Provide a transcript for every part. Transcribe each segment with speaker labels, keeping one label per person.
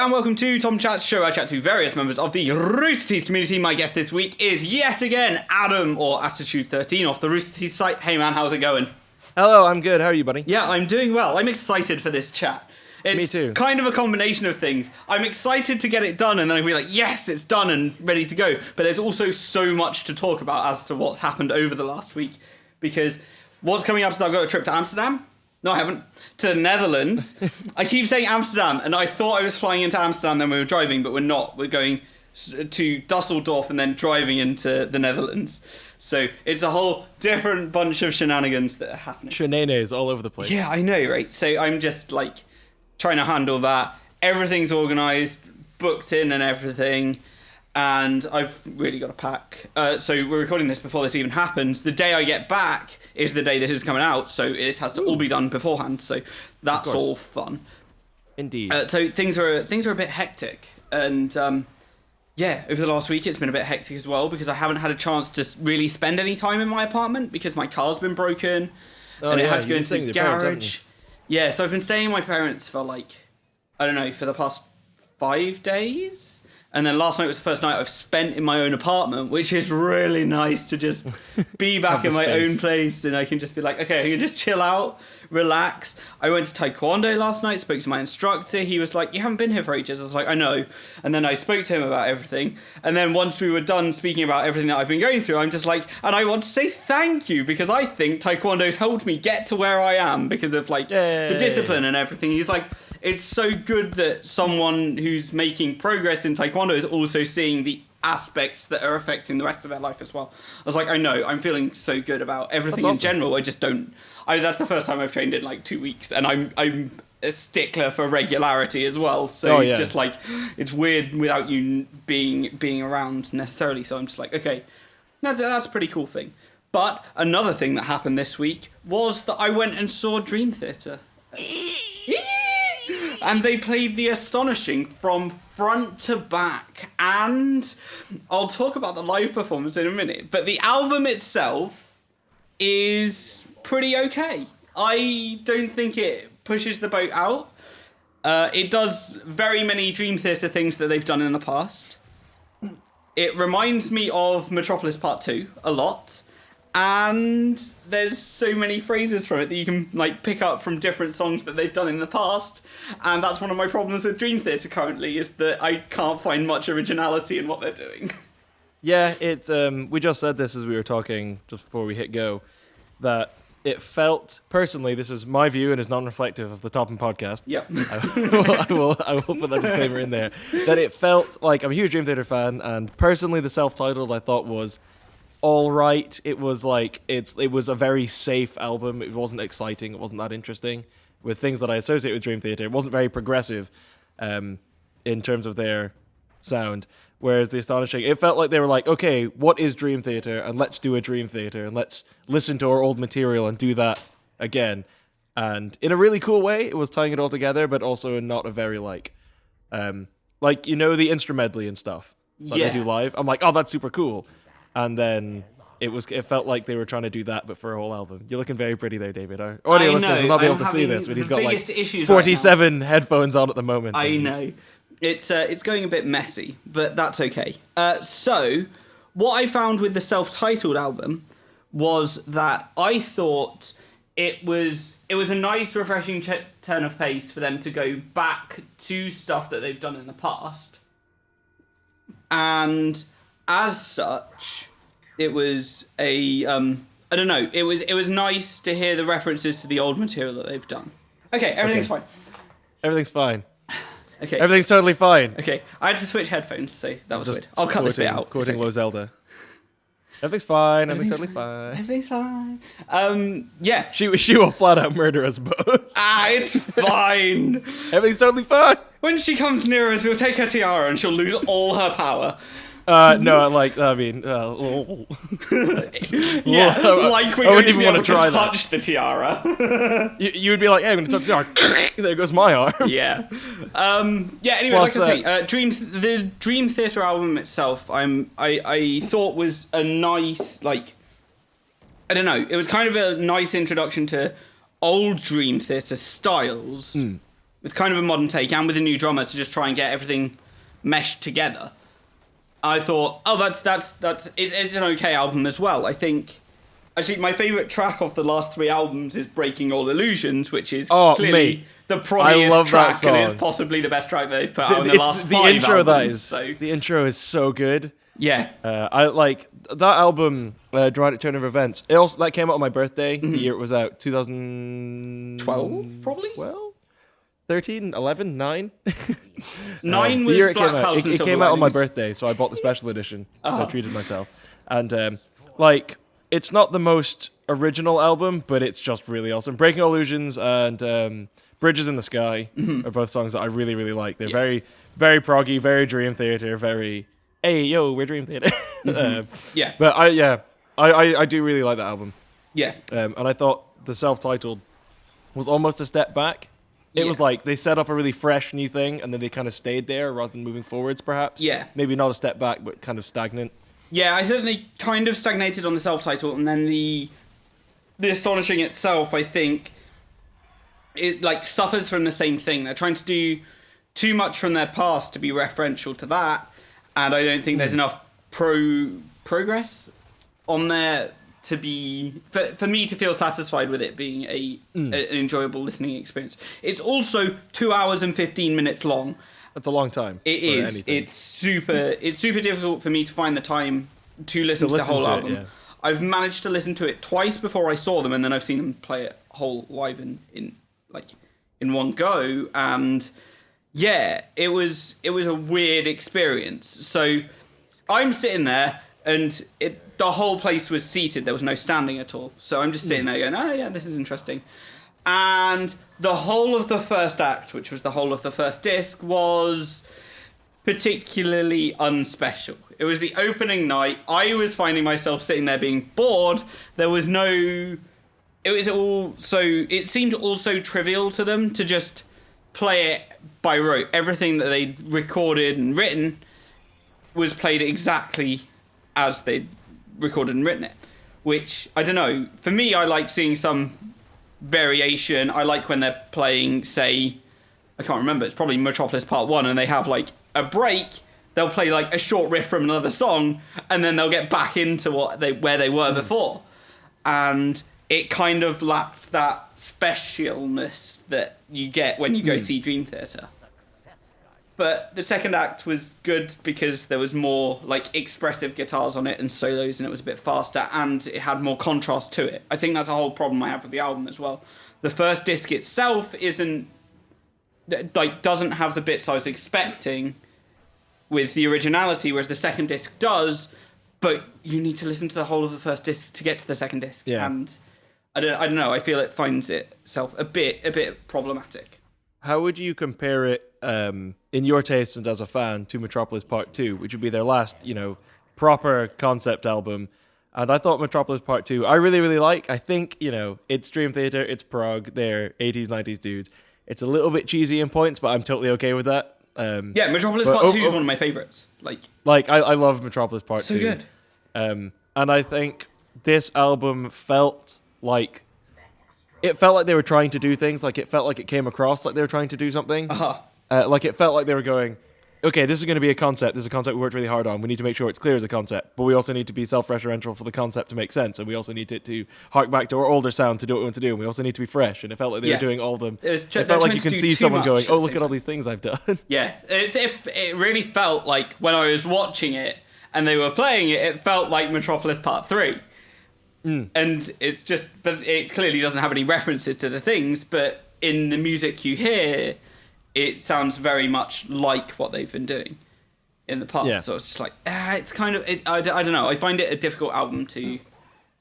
Speaker 1: and welcome to Tom Chat's show. I chat to various members of the Rooster Teeth community. My guest this week is yet again Adam, or Attitude13 off the Rooster Teeth site. Hey man, how's it going?
Speaker 2: Hello, I'm good. How are you, buddy?
Speaker 1: Yeah, I'm doing well. I'm excited for this chat. It's
Speaker 2: Me too.
Speaker 1: Kind of a combination of things. I'm excited to get it done and then I'll be like, yes, it's done and ready to go. But there's also so much to talk about as to what's happened over the last week. Because what's coming up is I've got a trip to Amsterdam. No, I haven't. To the Netherlands. I keep saying Amsterdam, and I thought I was flying into Amsterdam, then we were driving, but we're not. We're going to Dusseldorf and then driving into the Netherlands. So it's a whole different bunch of shenanigans that are happening.
Speaker 2: Shenanigans all over the place.
Speaker 1: Yeah, I know, right? So I'm just, trying to handle that. Everything's organised, booked in and everything, and I've really got to pack. So we're recording this before this even happens. The day I get back is the day this is coming out, so it has to all be done beforehand. So that's all fun.
Speaker 2: Indeed.
Speaker 1: So things are a bit hectic, and over the last week it's been a bit hectic as well because I haven't had a chance to really spend any time in my apartment because my car's been broken, and it had to go into the garage. Yeah, so I've been staying with my parents for for the past 5 days. And then last night was the first night I've spent in my own apartment, which is really nice to just be back in my own place. And I can just be like, okay, I can just chill out, relax. I went to Taekwondo last night, spoke to my instructor. He was like, you haven't been here for ages. I was like, I know. And then I spoke to him about everything. And then once we were done speaking about everything that I've been going through, I'm just like, and I want to say thank you because I think Taekwondo's helped me get to where I am because of the discipline and everything. He's like, it's so good that someone who's making progress in Taekwondo is also seeing the aspects that are affecting the rest of their life as well. I was like, I know, I'm feeling so good about everything in general. I just don't. That's the first time I've trained in 2 weeks, and I'm a stickler for regularity as well. So it's just it's weird without you being around necessarily. So I'm just like, okay, that's a pretty cool thing. But another thing that happened this week was that I went and saw Dream Theater. And they played The Astonishing from front to back. And I'll talk about the live performance in a minute. But the album itself is pretty okay. I don't think it pushes the boat out. It does very many Dream Theater things that they've done in the past. It reminds me of Metropolis Part 2 a lot. And there's so many phrases from it that you can pick up from different songs that they've done in the past. And that's one of my problems with Dream Theater currently, is that I can't find much originality in what they're doing.
Speaker 2: Yeah, it's we just said this as we were talking just before we hit go, that it felt, personally, this is my view and is non-reflective of the Topham podcast.
Speaker 1: Yep.
Speaker 2: I will put that disclaimer in there. That it felt like, I'm a huge Dream Theater fan, and personally the self-titled I thought was all right. It was it was a very safe album. It wasn't exciting. It wasn't that interesting with things that I associate with Dream Theater. It wasn't very progressive in terms of their sound. Whereas The Astonishing, it felt like they were like, okay, what is Dream Theater? And let's do a Dream Theater and let's listen to our old material and do that again. And in a really cool way, it was tying it all together, but also in not a very the instrumentally and stuff that they do live. I'm like, oh, that's super cool. And then it felt like they were trying to do that, but for a whole album. You're looking very pretty there, David. Our audio listeners will not be able to see this, but he's got 47 headphones on at the moment.
Speaker 1: I know. It's going a bit messy, but that's okay. So what I found with the self-titled album was that I thought it was a nice, refreshing turn of pace for them to go back to stuff that they've done in the past. And as such, it was I don't know. It was nice to hear the references to the old material that they've done. Okay, everything's fine.
Speaker 2: Everything's fine.
Speaker 1: Okay.
Speaker 2: Everything's totally fine.
Speaker 1: Okay, I had to switch headphones, so that was weird. I'll cut this bit out.
Speaker 2: Quoting Low Zelda. Everything's fine. Everything's totally fine.
Speaker 1: Everything's fine. Yeah.
Speaker 2: She will flat out murder us both.
Speaker 1: It's fine.
Speaker 2: Everything's totally fine.
Speaker 1: When she comes near us, we'll take her tiara and she'll lose all her power.
Speaker 2: No,
Speaker 1: yeah, like we're going to be able to touch the tiara.
Speaker 2: you would be like, hey, I'm going to touch the tiara. There goes my arm.
Speaker 1: Yeah. Anyway, like I say, the Dream Theater album itself, I thought was a nice, I don't know, it was kind of a nice introduction to old Dream Theater styles. with kind of a modern take and with a new drummer to just try and get everything meshed together. I thought, it's an okay album as well. I think, actually, my favourite track of the last 3 albums is Breaking All Illusions, which is clearly the proggiest track and is possibly the best track they've put out in the last 5 albums.
Speaker 2: The intro is so good.
Speaker 1: Yeah.
Speaker 2: I like that album, Dramatic Turn of Events. That came out on my birthday, the year it was out, 2012,
Speaker 1: probably?
Speaker 2: 13, 11, 9?
Speaker 1: 9 was Black Clouds and
Speaker 2: It
Speaker 1: Silver
Speaker 2: came out on my
Speaker 1: Linings.
Speaker 2: birthday, so I bought the special edition. I treated myself. And, it's not the most original album, but it's just really awesome. Breaking Illusions and Bridges in the Sky are both songs that I really, really like. They're very, very proggy, very Dream Theater, very, hey, yo, we're Dream Theater.
Speaker 1: Yeah.
Speaker 2: But I do really like that album.
Speaker 1: Yeah.
Speaker 2: And I thought the self-titled was almost a step back. It was like they set up a really fresh new thing, and then they kind of stayed there rather than moving forwards, perhaps.
Speaker 1: Yeah.
Speaker 2: Maybe not a step back, but kind of stagnant.
Speaker 1: Yeah, I think they kind of stagnated on the self-title, and then the Astonishing itself, I think, it like suffers from the same thing. They're trying to do too much from their past to be referential to that, and I don't think there's enough progress on there to be for me to feel satisfied with it being an enjoyable listening experience. It's also 2 hours and 15 minutes long.
Speaker 2: That's a long time.
Speaker 1: It is. It's super difficult for me to find the time to listen to the whole album.
Speaker 2: Yeah.
Speaker 1: I've managed to listen to it twice before I saw them, and then I've seen them play it whole live in one go. And yeah, it was a weird experience. So I'm sitting there, and the whole place was seated. There was no standing at all. So I'm just sitting there going, oh yeah, this is interesting. And the whole of the first act, which was the whole of the first disc, was particularly unspecial. It was the opening night. I was finding myself sitting there being bored. There was no... It seemed also trivial to them to just play it by rote. Everything that they'd recorded and written was played exactly as they'd recorded and written it. Which, I don't know, for me, I like seeing some variation. I like when they're playing, say, I can't remember, it's probably Metropolis Part 1, and they have like a break. They'll play like a short riff from another song, and then they'll get back into where they were before. And it kind of lacked that specialness that you get when you go see Dream Theater. But the second act was good because there was more like expressive guitars on it and solos, and it was a bit faster, and it had more contrast to it. I think that's a whole problem I have with the album as well. The first disc itself doesn't have the bits I was expecting with the originality, whereas the second disc does, but you need to listen to the whole of the first disc to get to the second disc.
Speaker 2: Yeah.
Speaker 1: And I don't know, I feel it finds itself a bit problematic.
Speaker 2: How would you compare it, in your taste and as a fan, to Metropolis Part 2, which would be their last, proper concept album? And I thought Metropolis Part 2, I really, really like. I think, it's Dream Theater, it's prog, they're 80s, 90s dudes. It's a little bit cheesy in points, but I'm totally okay with that.
Speaker 1: Yeah, Metropolis Part 2 is one of my favourites.
Speaker 2: I love Metropolis Part 2.
Speaker 1: So good.
Speaker 2: And I think this album felt like they were trying to do things. Like, it felt like it came across like they were trying to do something. It felt like they were going, okay, this is going to be a concept. This is a concept we worked really hard on. We need to make sure it's clear as a concept, but we also need to be self-referential for the concept to make sense, and we also need it to hark back to our older sound to do what we want to do, and we also need to be fresh. And it felt like they were doing all of them. It felt like you can see someone going, oh, look at all these things I've done.
Speaker 1: Yeah, it really felt like when I was watching it and they were playing it, it felt like Metropolis Part 3. And it's just, but it clearly doesn't have any references to the things, but in the music you hear, it sounds very much like what they've been doing in the past. Yeah. So it's just like, it's kind of, I don't know. I find it a difficult album to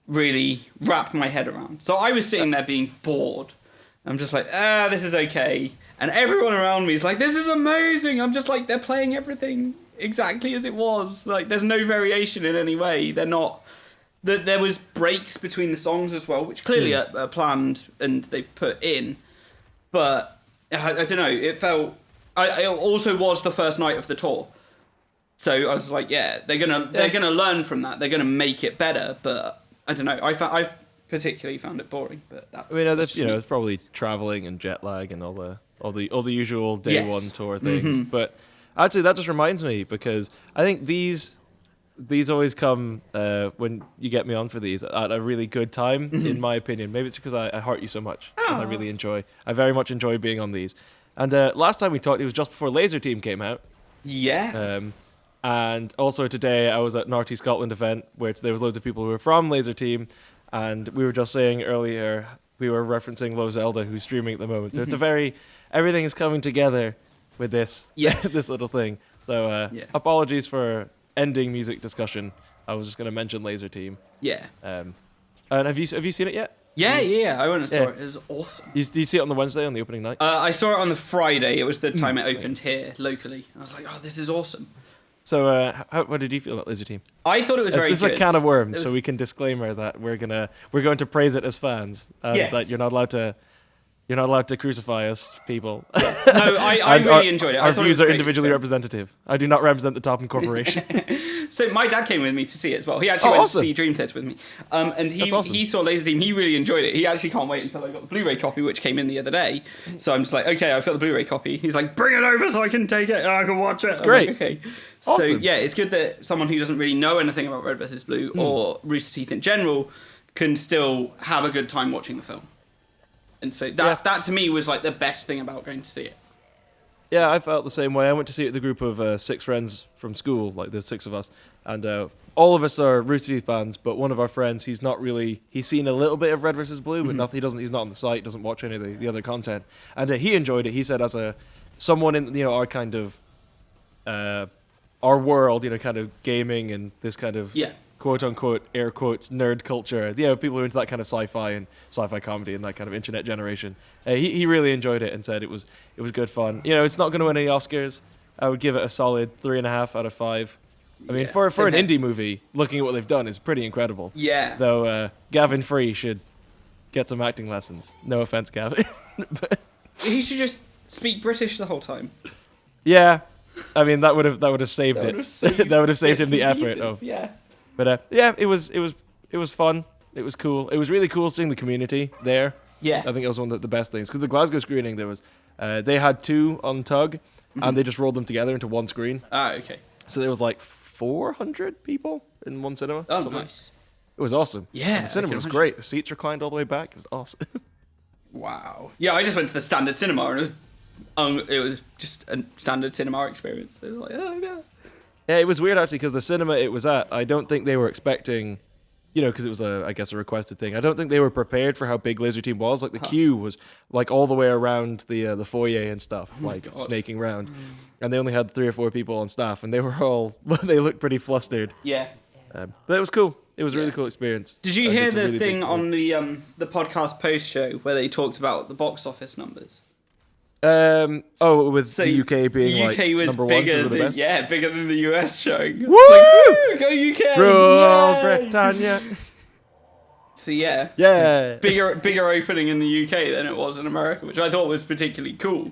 Speaker 1: really wrap my head around. So I was sitting there being bored. I'm just like, this is okay. And everyone around me is like, this is amazing. I'm just like, they're playing everything exactly as it was. Like, there's no variation in any way. They're not... There was breaks between the songs as well, which clearly are planned and they've put in. But I don't know. It felt. It also was the first night of the tour, so I was like, yeah, they're gonna learn from that. They're gonna make it better. But I don't know. I particularly found it boring. But that's.
Speaker 2: I mean, it's probably traveling and jet lag and all the all the usual day one tour things.
Speaker 1: Mm-hmm.
Speaker 2: But actually, that just reminds me, because I think these always come when you get me on for these at a really good time, in my opinion. Maybe it's because I heart you so much. And I very much enjoy being on these. And last time we talked, it was just before Laser Team came out.
Speaker 1: Yeah.
Speaker 2: And also today I was at an RT Scotland event where there was loads of people who were from Laser Team, and we were just saying earlier, we were referencing Low Zelda, who's streaming at the moment. So it's everything is coming together with this this little thing. So apologies for ending music discussion. I was just going to mention Laser Team.
Speaker 1: Yeah.
Speaker 2: And have you seen it yet?
Speaker 1: Yeah. I went and saw it. It was awesome.
Speaker 2: Do you see it on the Wednesday, on the opening night?
Speaker 1: I saw it on the Friday. It was the time it opened here locally. I was like, oh, this is awesome.
Speaker 2: So, what did you feel about Laser Team?
Speaker 1: I thought it was very good.
Speaker 2: This is a can of worms, so we can disclaimer that we're going to praise it as fans, that you're not allowed to crucify us, people.
Speaker 1: No, I really enjoyed it.
Speaker 2: Our views are individually representative. I do not represent the Topham Corporation.
Speaker 1: So my dad came with me to see it as well. He actually went to see Dream Theater with me. And he saw Laser Team. He really enjoyed it. He actually can't wait until I got the Blu-ray copy, which came in the other day. So I'm just like, okay, I've got the Blu-ray copy. He's like, bring it over so I can take it and I can watch it. It's
Speaker 2: great.
Speaker 1: Like, okay.
Speaker 2: Awesome.
Speaker 1: So yeah, it's good that someone who doesn't really know anything about Red vs. Blue or Rooster Teeth in general can still have a good time watching the film. And so that to me was like the best thing about going to see it.
Speaker 2: Yeah, I felt the same way. I went to see it with a group of 6 friends from school, like there's 6 of us, and all of us are Rooster Teeth fans. But one of our friends, he's seen a little bit of Red vs. Blue, but he's not on the site, doesn't watch any of the other content, and he enjoyed it. He said, as someone in our kind of our world, kind of gaming and this kind of quote unquote air quotes nerd culture, people who are into that kind of sci-fi and sci-fi comedy and that kind of internet generation, he really enjoyed it and said it was good fun. It's not going to win any Oscars. I would give it a solid 3.5 out of 5. I mean, for an indie movie, looking at what they've done is pretty incredible.
Speaker 1: Yeah.
Speaker 2: Though Gavin Free should get some acting lessons. No offense, Gavin.
Speaker 1: He should just speak British the whole time.
Speaker 2: Yeah, I mean that would have saved it. That would have saved him the effort. But it was fun. It was cool. It was really cool seeing the community there.
Speaker 1: Yeah.
Speaker 2: I think it was one of the best things, because the Glasgow screening there was they had 2 on Tug, and they just rolled them together into one screen.
Speaker 1: Ah, okay.
Speaker 2: So there was like 400 people in one cinema.
Speaker 1: Oh, nice.
Speaker 2: It was awesome.
Speaker 1: Yeah.
Speaker 2: And the cinema was great. The seats reclined all the way back. It was awesome.
Speaker 1: Wow. Yeah, I just went to the standard cinema, and it was just a standard cinema experience. It was like, oh yeah.
Speaker 2: Yeah, it was weird actually, because the cinema it was at, I don't think they were expecting, because it was I guess a requested thing. I don't think they were prepared for how big Laser Team was. Like the queue was like all the way around the foyer and stuff, snaking around, and they only had 3 or 4 people on staff, and they were they looked pretty flustered.
Speaker 1: Yeah.
Speaker 2: But it was cool. It was a really cool experience.
Speaker 1: Did you hear the thing on the podcast post show where they talked about the box office numbers?
Speaker 2: With
Speaker 1: So
Speaker 2: the UK being
Speaker 1: the UK was
Speaker 2: number
Speaker 1: bigger
Speaker 2: one,
Speaker 1: bigger than the US showing.
Speaker 2: Woo!
Speaker 1: Like, go UK!
Speaker 2: Rule Britannia.
Speaker 1: So yeah, bigger opening in the UK than it was in America, which I thought was particularly cool.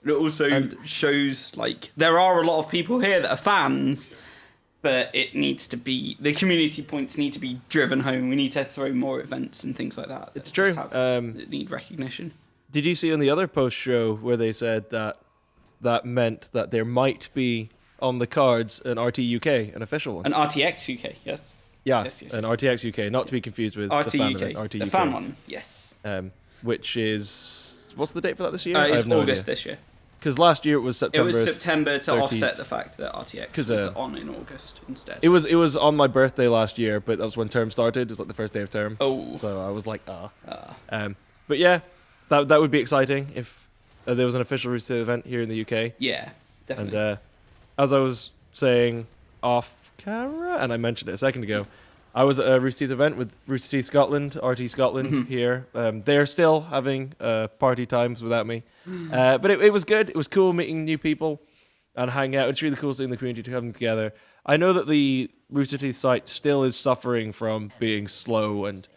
Speaker 1: It also shows like there are a lot of people here that are fans, but it needs to be, the community points need to be driven home. We need to throw more events and things like that.
Speaker 2: It's true.
Speaker 1: That need recognition.
Speaker 2: Did you see on the other post show where they said that meant that there might be on the cards an RT UK, an official one?
Speaker 1: An RTX UK, yes.
Speaker 2: Yeah,
Speaker 1: yes.
Speaker 2: an RTX UK, not to be confused with
Speaker 1: RT
Speaker 2: the fan
Speaker 1: UK,
Speaker 2: event, RT
Speaker 1: the
Speaker 2: UK.
Speaker 1: fan one, yes.
Speaker 2: Which is, what's the date for that this year?
Speaker 1: It's August this year.
Speaker 2: Because last year it was September.
Speaker 1: It was September to
Speaker 2: 30th.
Speaker 1: Offset the fact that RTX was on in August instead.
Speaker 2: It was on my birthday last year, but that was when term started. It was like the first day of term.
Speaker 1: Oh.
Speaker 2: So I was like, but yeah, that would be exciting if there was an official Rooster Teeth event here in the UK.
Speaker 1: Yeah, definitely.
Speaker 2: And as I was saying off camera, and I mentioned it a second ago, I was at a Rooster Teeth event with Rooster Teeth Scotland, RT Scotland here. They're still having party times without me. But it was good. It was cool meeting new people and hanging out. It's really cool seeing the community coming together. I know that the Rooster Teeth site still is suffering from being slow, and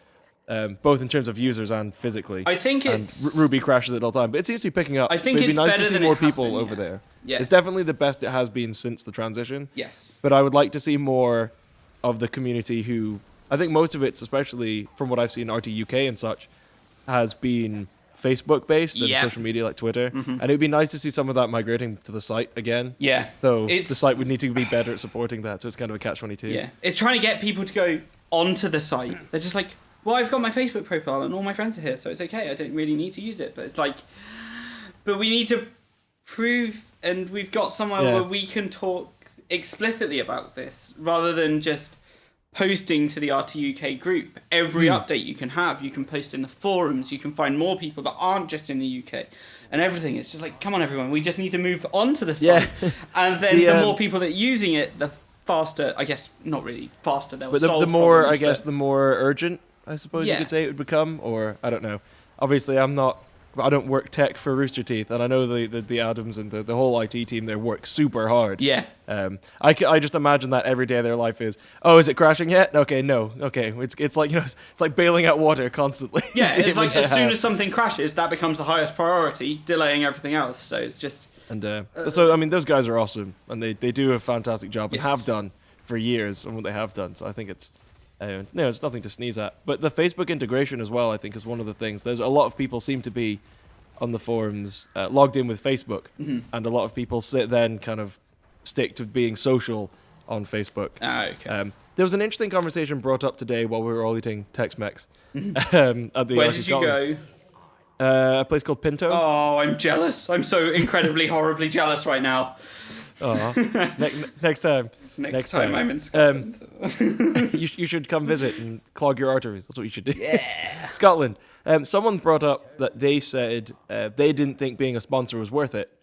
Speaker 2: both in terms of users and physically.
Speaker 1: I think it's...
Speaker 2: And Ruby crashes it all the time, but it seems to be picking up.
Speaker 1: I think
Speaker 2: it'd
Speaker 1: it's
Speaker 2: be nice
Speaker 1: better
Speaker 2: to see
Speaker 1: than
Speaker 2: more
Speaker 1: it has
Speaker 2: people
Speaker 1: been,
Speaker 2: over there.
Speaker 1: Yeah.
Speaker 2: It's definitely the best it has been since the transition.
Speaker 1: Yes.
Speaker 2: But I would like to see more of the community who, I think most of it's, especially from what I've seen RT UK and such, has been Facebook based and
Speaker 1: Yeah.
Speaker 2: social media like Twitter, and it would be nice to see some of that migrating to the site again.
Speaker 1: Yeah.
Speaker 2: Though the site would need to be better at supporting that, so it's kind of a catch-22.
Speaker 1: Yeah. It's trying to get people to go onto the site. They're just like, well, I've got my Facebook profile and all my friends are here, so it's okay. I don't really need to use it. But it's like, but we need to prove, and we've got somewhere where we can talk explicitly about this rather than just posting to the RTUK group. Every update you can have, you can post in the forums, you can find more people that aren't just in the UK, and everything. It's just like, come on, everyone, we just need to move on to the site. And then the more people that are using it, the faster, I guess, not really faster, they'll solve
Speaker 2: the more,
Speaker 1: problems,
Speaker 2: I guess, the more urgent, I suppose you could say it would become, or I don't know. Obviously, I don't work tech for Rooster Teeth, and I know the Adams and the whole IT team there work super hard.
Speaker 1: Yeah.
Speaker 2: I just imagine that every day of their life is, oh, is it crashing yet? Okay, no. Okay, it's like, it's like bailing out water constantly.
Speaker 1: Yeah, it's like as soon as something crashes, that becomes the highest priority, delaying everything else. So it's just...
Speaker 2: And so, I mean, those guys are awesome, and they do a fantastic job and have done for years on what they have done. So I think it's nothing to sneeze at. But the Facebook integration as well, I think, is one of the things. There's a lot of people seem to be on the forums logged in with Facebook, and a lot of people then kind of stick to being social on Facebook.
Speaker 1: Okay.
Speaker 2: There was an interesting conversation brought up today while we were all eating Tex-Mex. At the
Speaker 1: Where did you go?
Speaker 2: A place called Pinto.
Speaker 1: Oh, I'm jealous. I'm so incredibly, horribly jealous right now.
Speaker 2: Next time.
Speaker 1: Next time I'm in Scotland.
Speaker 2: You should come visit and clog your arteries. That's what you should do.
Speaker 1: Yeah.
Speaker 2: Scotland. Someone brought up that they said they didn't think being a sponsor was worth it.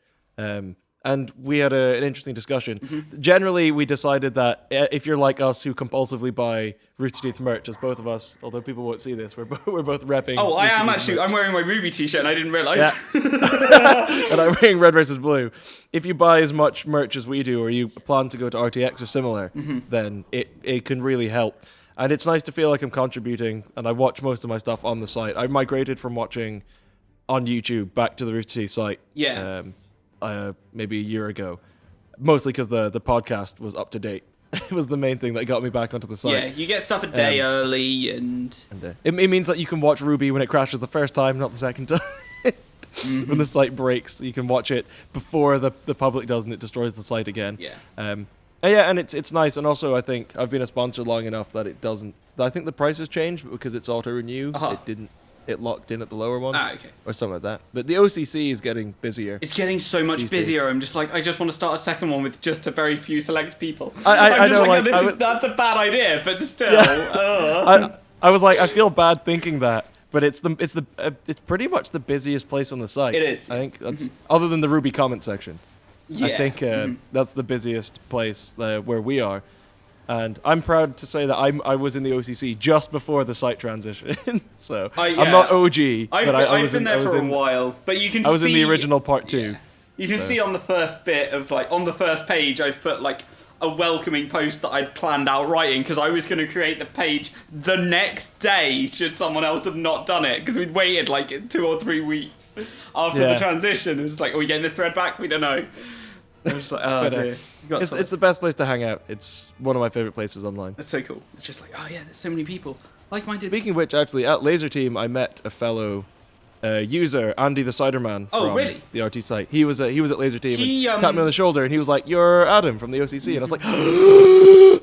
Speaker 2: And we had an interesting discussion. Generally, we decided that if you're like us who compulsively buy Rooster Teeth merch, as both of us, although people won't see this, we're both repping.
Speaker 1: Oh, I am actually. I'm wearing my Ruby t-shirt and I didn't realise.
Speaker 2: Yeah. And I'm wearing red versus blue. If you buy as much merch as we do, or you plan to go to RTX or similar, then it can really help. And it's nice to feel like I'm contributing, and I watch most of my stuff on the site. I migrated from watching on YouTube back to the Rooster Teeth site.
Speaker 1: Yeah.
Speaker 2: Maybe a year ago, mostly because the podcast was up to date. It was the main thing that got me back onto the site.
Speaker 1: Yeah, you get stuff a day early, and
Speaker 2: it means that you can watch Ruby when it crashes the first time, not the second time. When the site breaks, you can watch it before the public does, and it destroys the site again.
Speaker 1: Yeah.
Speaker 2: And it's nice, and also I think I've been a sponsor long enough that it doesn't. I think the price has changed, but because it's auto renew, it didn't. It locked in at the lower one, or something like that. But the OCC is getting busier.
Speaker 1: It's getting so much busier. I'm just like, I just want to start a second one with just a very few select people.
Speaker 2: I know,
Speaker 1: that's a bad idea, but still.
Speaker 2: Yeah. I was like, I feel bad thinking that, but it's pretty much the busiest place on the site.
Speaker 1: It is.
Speaker 2: I think that's other than the Ruby comment section.
Speaker 1: Yeah.
Speaker 2: I think that's the busiest place where we are. And I'm proud to say that I was in the OCC just before the site transition. So I'm not OG, but
Speaker 1: I've been there for a while. But you can see...
Speaker 2: I was in the original part 2.
Speaker 1: You can see on the first bit of, like, on the first page, I've put, like, a welcoming post that I'd planned out writing, because I was going to create the page the next day, should someone else have not done it, because we'd waited, like, 2 or 3 weeks after the transition. It was like, are we getting this thread back? We don't know. I was like, oh, dear.
Speaker 2: It's the best place to hang out. It's one of my favorite places online.
Speaker 1: It's so cool. It's just like, oh yeah, there's so many people. Like-minded.
Speaker 2: Speaking of which, actually, at Laser Team, I met a fellow user, Andy the Ciderman from the RT site. He was at Laser Team and tapped me on the shoulder, and he was like, "You're Adam from the OCC," and I was like,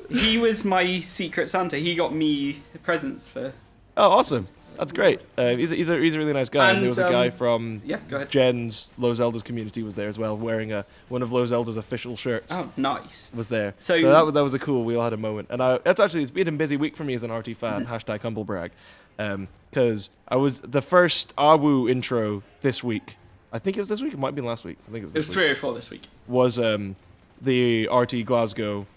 Speaker 1: he was my secret Santa. He got me presents for...
Speaker 2: Oh, awesome. That's great. He's a really nice guy. And there was a guy from Jen's Low Zelda's community was there as well, wearing one of Low Zelda's official shirts.
Speaker 1: Oh, nice.
Speaker 2: Was there. So that was a cool. We all had a moment, and it's been a busy week for me as an RT fan. Hashtag humble brag, because I was the first Awu intro this week. I think it was this week. It might have been last week. I think it was.
Speaker 1: It was 3 or 4 this week.
Speaker 2: Was the RT Glasgow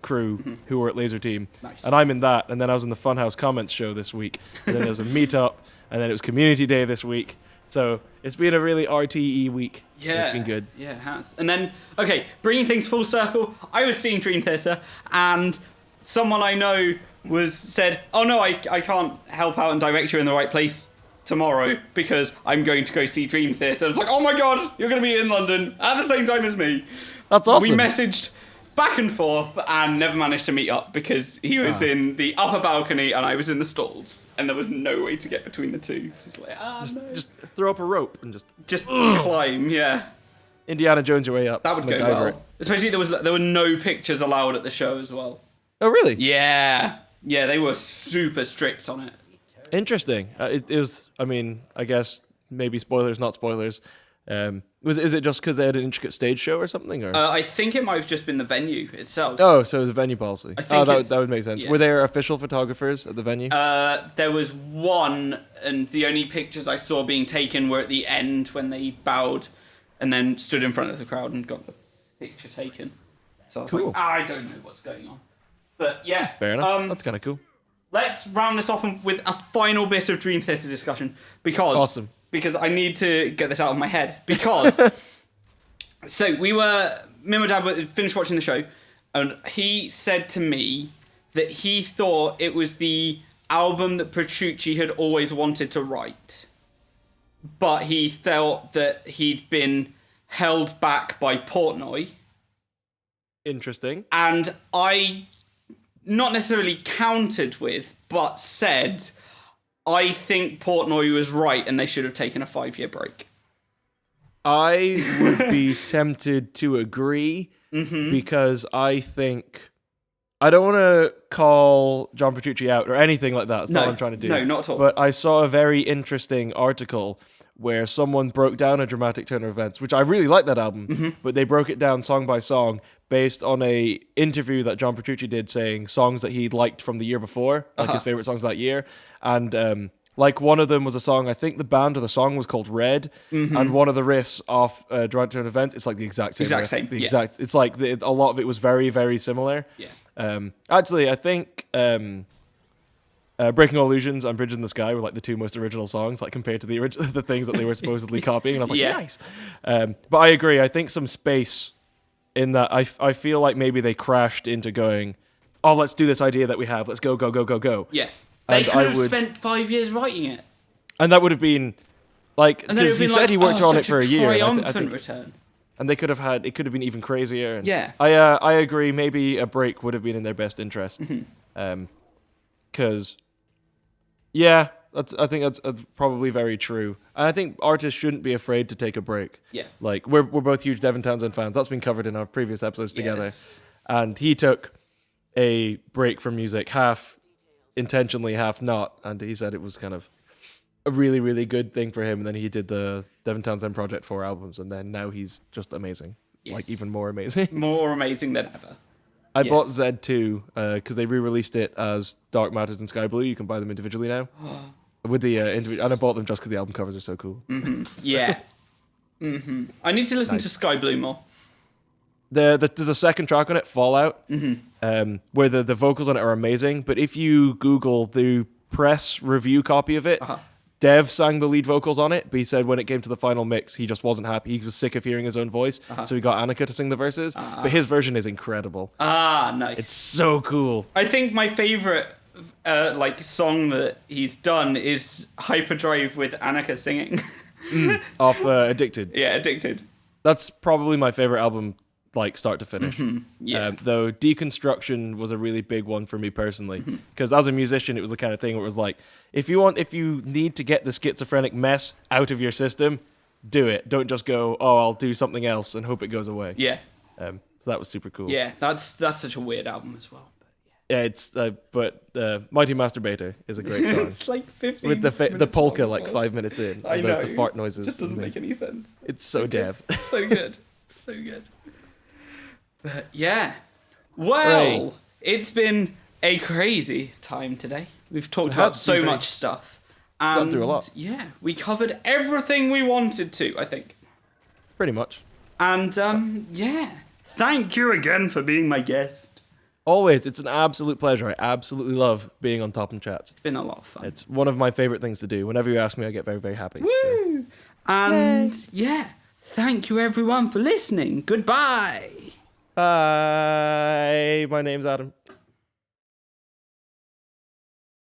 Speaker 2: crew who were at Laser Team, and I'm in that, and then I was in the Funhouse comments show this week, and then there was a meetup, and then it was Community Day this week, so it's been a really RTE week. Yeah, it's been good.
Speaker 1: Yeah, it has. And then, okay, bringing things full circle, I was seeing Dream Theater, and someone I know said, oh no, I can't help out and direct you in the right place tomorrow because I'm going to go see Dream Theater. I was like, oh my god, you're going to be in London at the same time as me.
Speaker 2: That's awesome.
Speaker 1: We messaged back and forth, and never managed to meet up because he was in the upper balcony and I was in the stalls, and there was no way to get between the two. It's just like,
Speaker 2: just throw up a rope and just
Speaker 1: climb, yeah.
Speaker 2: Indiana Jones your way up.
Speaker 1: That would go well. Especially there were no pictures allowed at the show as well.
Speaker 2: Oh, really?
Speaker 1: Yeah. Yeah, they were super strict on it.
Speaker 2: Interesting. It was, I mean, I guess maybe spoilers, not spoilers. Is it just because they had an intricate stage show or something? Or
Speaker 1: I think it might have just been the venue itself.
Speaker 2: Oh, so it was a venue policy.
Speaker 1: I think
Speaker 2: that would make sense.
Speaker 1: Yeah.
Speaker 2: Were there official photographers at the venue?
Speaker 1: There was one, and the only pictures I saw being taken were at the end when they bowed and then stood in front of the crowd and got the picture taken. So I was like, I don't know what's going on. But yeah.
Speaker 2: Fair enough. That's kind of cool.
Speaker 1: Let's round this off with a final bit of Dream Theater discussion because I need to get this out of my head. Because so me and my dad finished watching the show, and he said to me that he thought it was the album that Petrucci had always wanted to write, but he felt that he'd been held back by Portnoy.
Speaker 2: Interesting.
Speaker 1: And I not necessarily countered with, but said, I think Portnoy was right and they should have taken a 5-year break.
Speaker 2: I would be tempted to agree because I think... I don't want to call John Petrucci out or anything like that. That's not what I'm trying to do.
Speaker 1: No, not at all.
Speaker 2: But I saw a very interesting article where someone broke down a dramatic turn of events, which I really like that album, but they broke it down song by song based on a interview that John Petrucci did saying songs that he'd liked from the year before, like his favorite songs that year. And like one of them was a song, I think the band or the song was called Red, and one of the riffs off Dramatic Turn of Events, it's like the exact same riff. It's like a lot of it was very, very similar.
Speaker 1: Yeah.
Speaker 2: Actually, I think Breaking All Illusions and Bridges in the Sky were like the two most original songs, like compared to the things that they were supposedly copying. And I was like, nice. But I agree. I think some space in that. I feel like maybe they crashed into going, oh, let's do this idea that we have. Let's go, go, go, go, go.
Speaker 1: Yeah. They could have spent 5 years writing it.
Speaker 2: And that would have been like, because he said he worked on it for a year.
Speaker 1: Triumphant return.
Speaker 2: And they could have it could have been even crazier. And
Speaker 1: yeah.
Speaker 2: I agree. Maybe a break would have been in their best interest. Because, yeah, I think that's probably very true. And I think artists shouldn't be afraid to take a break.
Speaker 1: Yeah.
Speaker 2: Like, we're both huge Devin Townsend fans. That's been covered in our previous episodes together.
Speaker 1: Yes.
Speaker 2: And he took a break from music, half intentionally, half not. And he said it was kind of a really, really good thing for him. And then he did the Devin Townsend Project 4 albums. And then now he's just amazing. Yes. Like, even more amazing.
Speaker 1: More amazing than ever.
Speaker 2: I bought Z2 because they re-released it as Dark Matters and Sky Blue. You can buy them individually now. With the individual, and I bought them just because the album covers are so cool.
Speaker 1: Yeah. I need to listen to Sky Blue more.
Speaker 2: There's a second track on it, Fallout, where the vocals on it are amazing. But if you Google the press review copy of it, Dev sang the lead vocals on it, but he said when it came to the final mix, he just wasn't happy. He was sick of hearing his own voice, so he got Annika to sing the verses. But his version is incredible.
Speaker 1: Nice.
Speaker 2: It's so cool.
Speaker 1: I think my favorite song that he's done is Hyperdrive with Annika singing.
Speaker 2: Off Addicted.
Speaker 1: Yeah, Addicted.
Speaker 2: That's probably my favorite album, like start to finish.
Speaker 1: Yeah.
Speaker 2: Though Deconstruction was a really big one for me personally, because as a musician, it was the kind of thing where it was like, if you need to get the schizophrenic mess out of your system, do it. Don't just go, oh, I'll do something else and hope it goes away.
Speaker 1: Yeah.
Speaker 2: So that was super cool.
Speaker 1: Yeah, that's such a weird album as well.
Speaker 2: Yeah, it's but Mighty Masturbator is a great song.
Speaker 1: It's like 15
Speaker 2: with the polka like 5 minutes in.
Speaker 1: I know.
Speaker 2: The fart noises.
Speaker 1: Just doesn't make any sense.
Speaker 2: It's so Dev.
Speaker 1: It's so good. So good. But yeah. Well, It's been a crazy time today. We've talked about so much stuff. And
Speaker 2: got through a lot.
Speaker 1: Yeah, we covered everything we wanted to, I think.
Speaker 2: Pretty much.
Speaker 1: And yeah. Thank you again for being my guest.
Speaker 2: Always, it's an absolute pleasure. I absolutely love being on Topham Chats.
Speaker 1: It's been a lot of fun.
Speaker 2: It's one of my favorite things to do. Whenever you ask me, I get very, very happy.
Speaker 1: Woo! So. And yeah, thank you everyone for listening. Goodbye.
Speaker 2: Bye. My name's Adam.